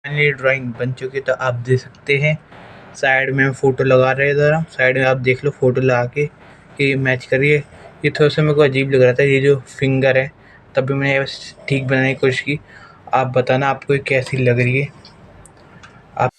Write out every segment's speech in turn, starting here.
Finally drawing बन चुकी तो आप देख सकते हैं। साइड में फ़ोटो लगा रहे ज़रा साइड में आप देख लो फ़ोटो लगा के कि मैच करिए। ये थोड़ा सा मेरे को अजीब लग रहा था ये जो फिंगर है, तभी मैंने बस ठीक बनाने की कोशिश की। आप बताना आपको ये कैसी लग रही है। आप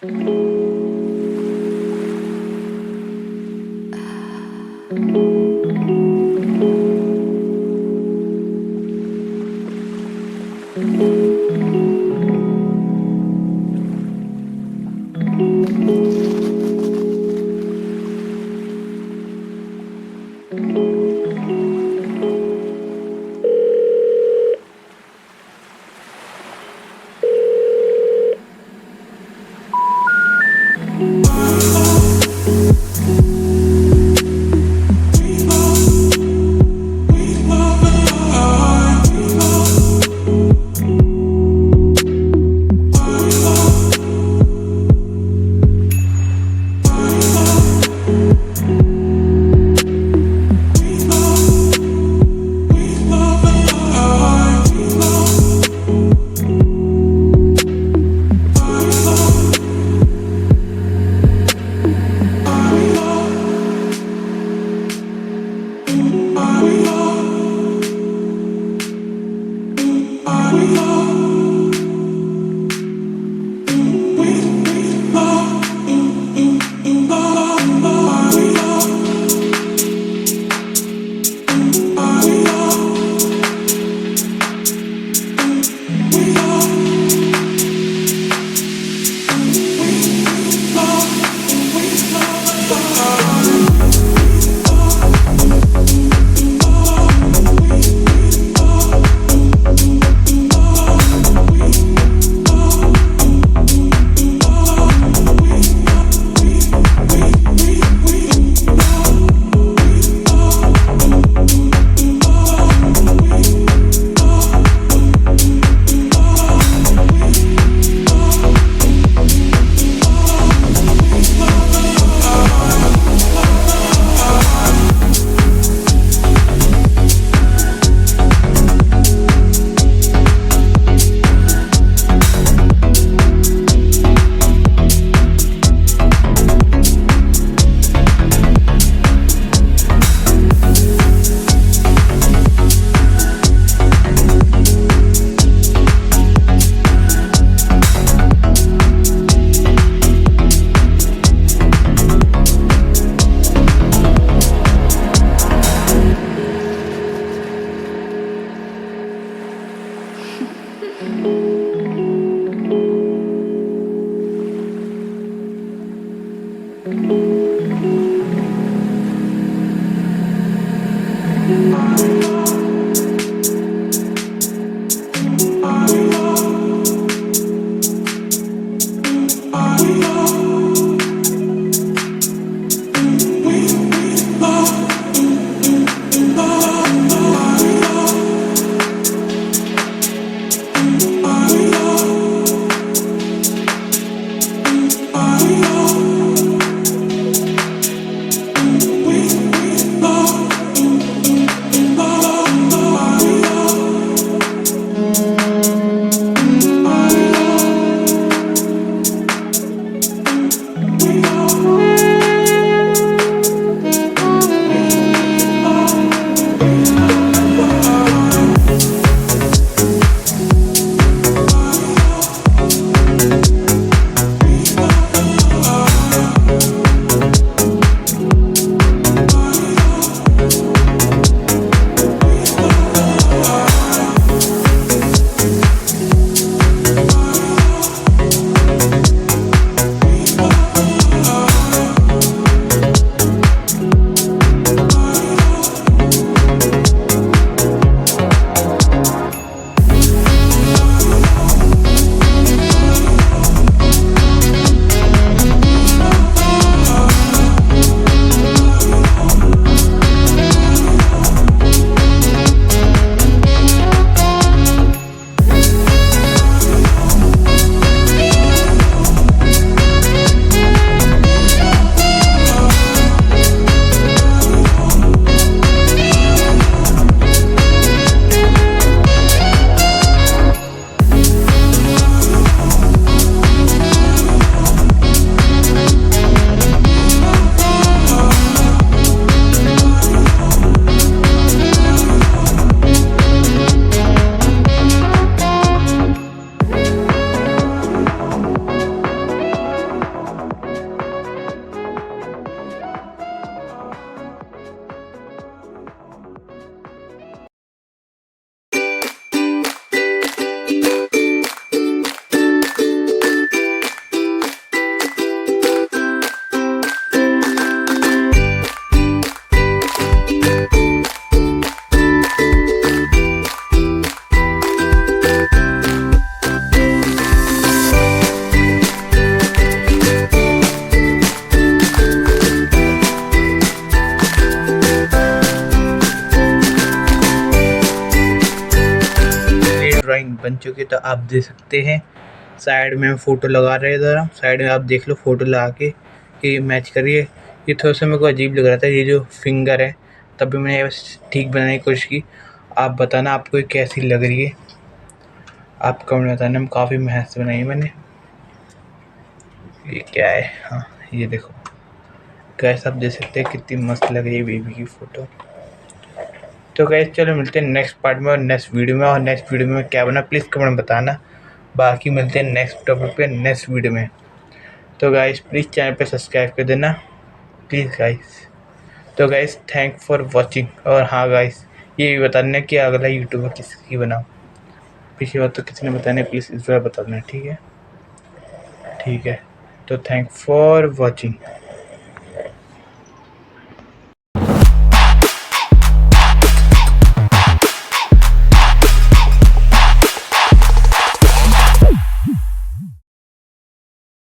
We love. बन चुकी है, तो आप देख सकते हैं। साइड में फ़ोटो लगा रहे ज़रा, साइड में आप देख लो फ़ोटो लगा के कि मैच करिए। ये थोड़ा सा मेरे को अजीब लग रहा था, ये जो फिंगर है, तब भी मैंने बस ठीक बनाने की कोशिश की। आप बताना आपको ये कैसी लग रही है, आप कमेंट बताना। हम काफ़ी मेहनत से बनाई है मैंने। ये क्या है, हाँ ये देखो गैस, आप देख सकते हैं कितनी मस्त लग रही है बेबी की फ़ोटो। तो गैस चलो मिलते हैं नेक्स्ट पार्ट में और नेक्स्ट वीडियो में। और नेक्स्ट वीडियो में क्या बना प्लीज़ कमेंट बताना। बाकी मिलते हैं नेक्स्ट टॉपिक पे नेक्स्ट वीडियो में। तो गाइस प्लीज़ चैनल पे सब्सक्राइब कर देना प्लीज़ गाइस। तो गाइस थैंक फॉर वॉचिंग। और हाँ गाइस ये भी बताना कि अगला यूट्यूबर किसकी बनाओ। पिछली बार तो किसी ने बताने, प्लीज़ इस बार बता देना, ठीक है। तो थैंक फॉर वॉचिंग।